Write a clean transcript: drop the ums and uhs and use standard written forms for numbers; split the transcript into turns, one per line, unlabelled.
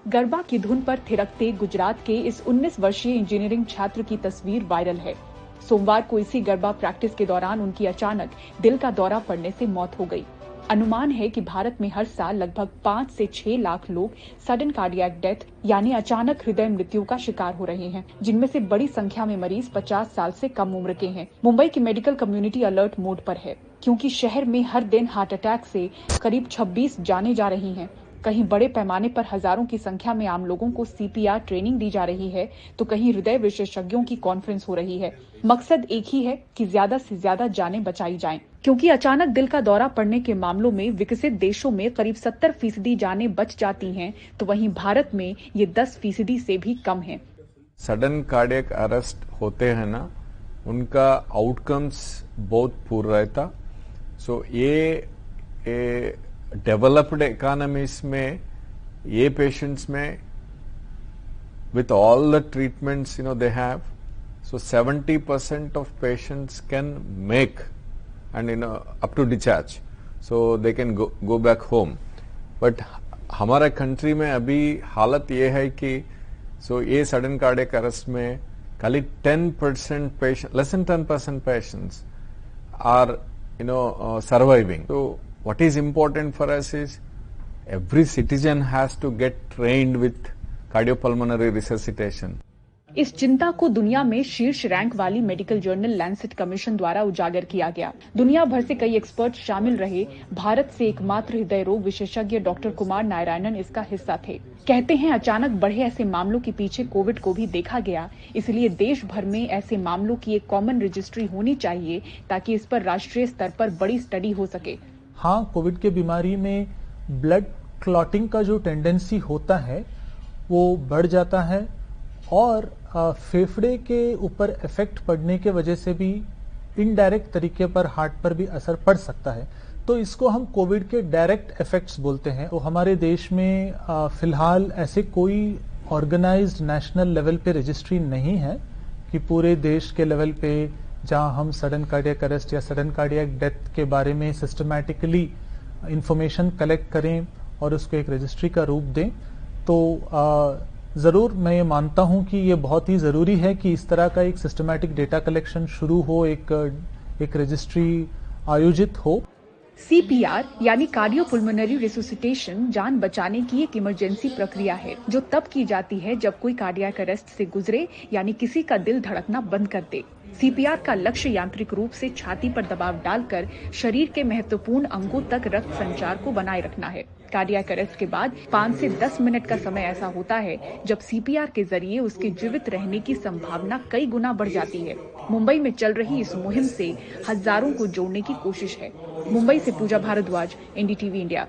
गरबा की धुन पर थिरकते गुजरात के इस 19 वर्षीय इंजीनियरिंग छात्र की तस्वीर वायरल है। सोमवार को इसी गरबा प्रैक्टिस के दौरान उनकी अचानक दिल का दौरा पड़ने से मौत हो गई। अनुमान है कि भारत में हर साल लगभग 5 से 6 लाख लोग सडन कार्डियक डेथ यानी अचानक हृदय मृत्यु का शिकार हो रहे हैं, जिनमें से बड़ी संख्या में मरीज 50 साल से कम उम्र के हैं। मुंबई की मेडिकल कम्युनिटी अलर्ट मोड पर है, क्योंकि शहर में हर दिन हार्ट अटैक से करीब 26 जानें जा रही हैं। कहीं बड़े पैमाने पर हजारों की संख्या में आम लोगों को सीपीआर ट्रेनिंग दी जा रही है, तो कहीं हृदय विशेषज्ञों की कॉन्फ्रेंस हो रही है। मकसद एक ही है कि ज्यादा से ज्यादा जानें बचाई जाएं, क्योंकि अचानक दिल का दौरा पड़ने के मामलों में विकसित देशों में करीब 70% जानें बच जाती हैं, तो वहीं भारत में ये 10% से भी कम है।
सडन कार्डियक अरेस्ट होते हैं ना, उनका आउटकम्स बहुत पुअर रहता। सो ये डेवलप्ड इकोनॉमीज में ये पेशेंट्स में with all the treatments they have, so 70% of patients can make and up to discharge, so they can go back home. But हमारे कंट्री में अभी हालत ये है कि ये सडन कार्डियक अरेस्ट में खाली 10% patient, less than 10% patients are surviving. So what is important for us is every citizen has to get trained with cardiopulmonary resuscitation.
इस चिंता को दुनिया में शीर्ष रैंक वाली मेडिकल जर्नल लैंसेट कमीशन द्वारा उजागर किया गया। दुनिया भर से कई एक्सपर्ट शामिल रहे। भारत से एकमात्र हृदय रोग विशेषज्ञ डॉक्टर कुमार नारायणन इसका हिस्सा थे। कहते हैं अचानक बढ़े ऐसे मामलों के पीछे कोविड को भी देखा गया, इसलिए देश भर में ऐसे मामलों की एक कॉमन रजिस्ट्री होनी चाहिए, ताकि इस पर राष्ट्रीय स्तर पर बड़ी स्टडी हो सके।
हाँ, कोविड के बीमारी में ब्लड क्लॉटिंग का जो टेंडेंसी होता है वो बढ़ जाता है, और फेफड़े के ऊपर इफेक्ट पड़ने के वजह से भी इनडायरेक्ट तरीके पर हार्ट पर भी असर पड़ सकता है। तो इसको हम कोविड के डायरेक्ट इफेक्ट्स बोलते हैं। तो हमारे देश में फिलहाल ऐसे कोई ऑर्गेनाइज्ड नेशनल लेवल पे रजिस्ट्री नहीं है कि पूरे देश के लेवल पे जहां हम सडन कार्डियक अरेस्ट या सडन कार्डियक डेथ के बारे में सिस्टमैटिकली इंफॉर्मेशन कलेक्ट करें और उसको एक रजिस्ट्री का रूप दें। तो जरूर मैं ये मानता हूं कि ये बहुत ही जरूरी है कि इस तरह का एक सिस्टमैटिक डेटा कलेक्शन शुरू हो, एक रजिस्ट्री आयोजित हो।
सीपीआर यानी कार्डियोपुल्मोनरी रिससिटेशन जान बचाने की एक इमरजेंसी प्रक्रिया है, जो तब की जाती है जब कोई कार्डियक अरेस्ट से गुजरे, यानी किसी का दिल धड़कना बंद कर दे। सीपीआर का लक्ष्य यांत्रिक रूप से छाती पर दबाव डालकर शरीर के महत्वपूर्ण अंगों तक रक्त संचार को बनाए रखना है। कार्डियक अरेस्ट के बाद 5 से 10 मिनट का समय ऐसा होता है जब सीपीआर के जरिए उसके जीवित रहने की संभावना कई गुना बढ़ जाती है। मुंबई में चल रही इस मुहिम से हजारों को जोड़ने की कोशिश है। मुंबई से पूजा भारद्वाज, एनडीटीवी इंडिया।